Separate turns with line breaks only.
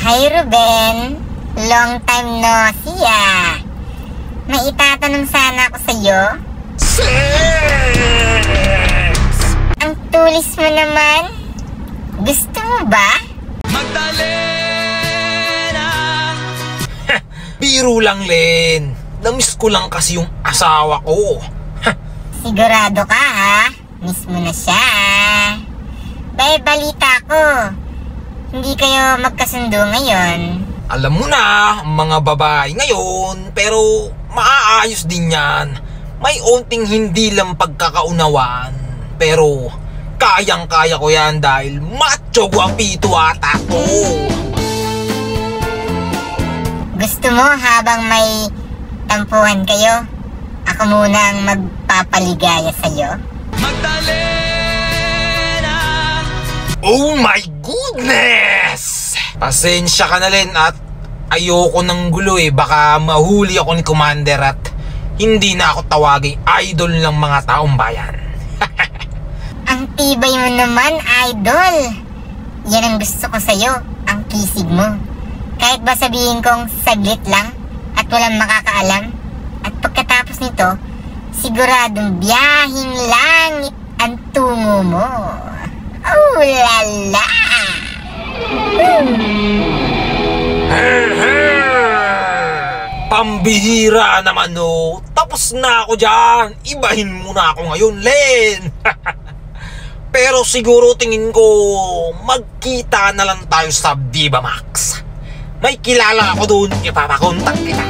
Hi Ruben, long time no see ah. May itatanong sana ako sa'yo.
Sex!
Ang tulis mo naman. Gusto mo ba?
Magdalena! Biro lang, Len. Namiss ko lang kasi yung asawa ko.
Sigurado ka ha? Miss mo na siya. Bay, balita ko. Hindi kayo magkasundo ngayon.
Alam mo na, mga babae ngayon, pero maaayos din yan. May onting hindi lang pagkakaunawaan. Pero kayang-kaya ko yan dahil macho guwapito ata ko.
Gusto mo habang may tampuhan kayo, ako muna ang magpapaligaya sa'yo?
Magdalena! Oh my goodness! Pasensya ka na, Len, at ayoko ng gulo eh. Baka mahuli ako ni Commander at hindi na ako tawaging idol ng mga taong bayan.
Ang tibay mo naman, idol. Yan ang gusto ko sa'yo, ang kisig mo. Kahit ba sabihin kong saglit lang at walang makakaalam, at pagkatapos nito, siguradong biyahing langit ang tungo mo. Oh la la!
Pambihira naman no. Tapos na ako dyan. Ibahin mo na ako ngayon, Len. Pero siguro tingin ko magkita na lang tayo sa Viva Max. May kilala ako doon, ipapakontak kita.